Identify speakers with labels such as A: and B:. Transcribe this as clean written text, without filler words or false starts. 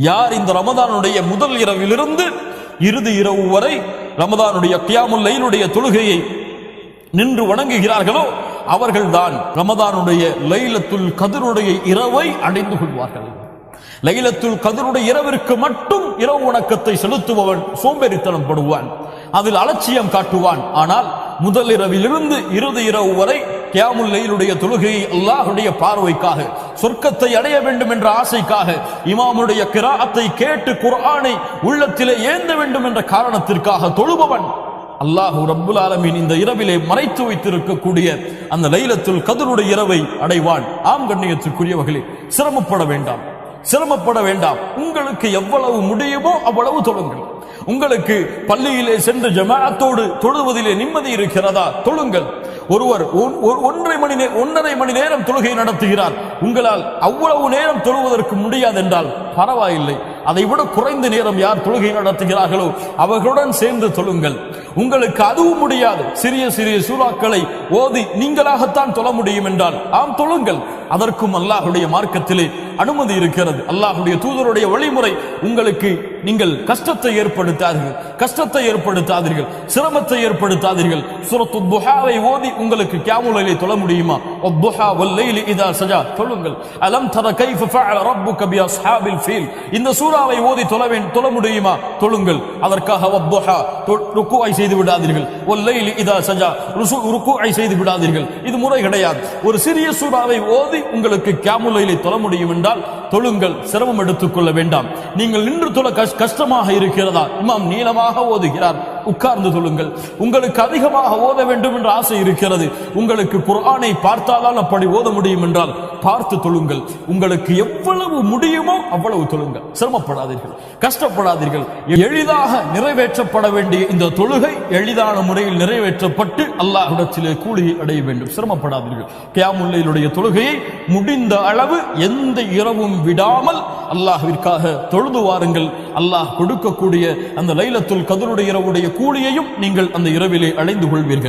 A: யார் இந்த ரமதானுடைய முதல் இரவிலிருந்து இறுதி இரவு வரை ரமதானுடைய கியாமுல் லைலுடைய தொழுகையை நின்று வணங்குகிறார்களோ அவர்கள்தான் ரமதானுடைய லைலத்துல் கத்ருடைய இரவை அடைந்து கொள்வார்கள். லைலத்துல் கத்ருடைய இரவிற்கு மட்டும் இரவு வணக்கத்தை செலுத்துபவன் சோம்பேறித்தனம் படுவான், அதில் அலட்சியம் காட்டுவான். ஆனால் முதல் இரவிலிருந்து இறுதி இரவு வரை கியாமுல் லைலுடைய தொழுகையை அல்லாஹ்வுடைய பார்வைக்காக, சொர்க்கத்தை அடைய வேண்டும் என்ற ஆசைக்காக, இமாமுடைய கிராஅத்தை கேட்டு குர்ஆனை உள்ளத்திலே ஏந்த வேண்டும் என்ற காரணத்திற்காக தொழுபவன் அல்லாஹ் ரப்புல் ஆலமீன் இந்த இரவிலே மறைத்து வைத்திருக்கக்கூடிய அந்த லைலத்துல் கத்ருடைய இரவை அடைவான். ஆம் கண்ணியத்திற்குரியவர்களே, சிரமப்பட வேண்டாம், சிரமப்பட வேண்டாம். உங்களுக்கு எவ்வளவு முடியுமோ அவ்வளவு தொழுங்கள். உங்களுக்கு பள்ளியிலே சென்று ஜமாஅத்தோடு தொழுவதிலே நிம்மதி இருக்கிறதா? தொழுங்கள். ஒருவர் 1.5 மணி நேரம் தொழுகை நடத்துகிறார். உங்களால் அவ்வளவு நேரம் தொழுவதற்கு முடியாது என்றால் பரவாயில்லை, அதை விட குறைந்த நேரம் யார் தொழுகை நடத்துகிறார்களோ அவர்களுடன் சேர்ந்து தொழுங்கள். உங்களுக்கு அதுவும் முடியாது, சிறிய சிறிய சூறாக்களை ஓதி நீங்களாகத்தான் தொழ முடியும் என்றால் ஆம் தொழுங்கள். அதற்கும் அல்லாஹ்வுடைய மார்க்கத்திலே அனுமதி இருக்கிறது. அல்லாஹ்வுடைய தூதருடைய வழிமுறை உங்களுக்கு நீங்கள் கஷ்டத்தை ஏற்படுத்தாதீர்கள், சிரமத்தை ஏற்படுத்தாதீர்கள். சூரத்து துஹாவை ஓதி உங்களுக்கு கியாமுல் லைலை தொழ முடியுமா? வத்துஹா வல்லைலி இதா சஜா தொழுங்கள். அலம் தர கைஃப ஃபஅல ரப்புக பி அஸ்ஹாபில் ஃபீல் இந்த சூராவை ஓதி தொழ முடியுமா? தொழுங்கள். அதற்காக வத்துஹா ருக்குஐ செய்து விடாதீர்கள், வல்லைலி இதா சஜா ருக்குஐ செய்து விடாதீர்கள். இது முறை கிடையாது. ஒரு சிறிய சூராவை ஓதி உங்களுக்கு கியாமுல் லைலை தொழ முடியும் என்றால் தொழுங்கள், சிரமம் எடுத்துக்கொள்ள வேண்டாம். நீங்கள் நின்று தொழ கஷ்டமாக இருக்கிறதா? இமாம் நீளமாக ஓதுகிறார், உட்கார்ந்து தொழுங்கள். உங்களுக்கு அதிகமாக ஓத வேண்டும் என்ற ஆசை இருக்கிறது, உங்களுக்கு குர்ஆனை பார்த்தால் அப்படி ஓத முடியும் என்றால் பார்த்து தொழுங்கள். உங்களுக்கு எவ்வளவு முடியுமோ அவ்வளவு தொழுங்கள். சிரமப்படாதீர்கள், கஷ்டப்படாதீர்கள். எளிதாக நிறைவேற்றப்பட வேண்டிய இந்த தொழுகை எளிதான முறையில் நிறைவேற்றப்பட்டு அல்லாஹ்விடத்திலே கூலியை அடைய வேண்டும். சிரமப்படாதீர்கள். கியாமுல் லைலுடைய தொழுகையை முடிந்த அளவு எந்த இரவும் விடாமல் அல்லாஹ்விற்காக தொழுது வாருங்கள். அல்லாஹ் கொடுக்கக்கூடிய அந்த லைலத்துல் கத்ருடைய இரவுடைய கூலியையும் நீங்கள் அந்த இரவிலே அடைந்து கொள்வீர்கள்.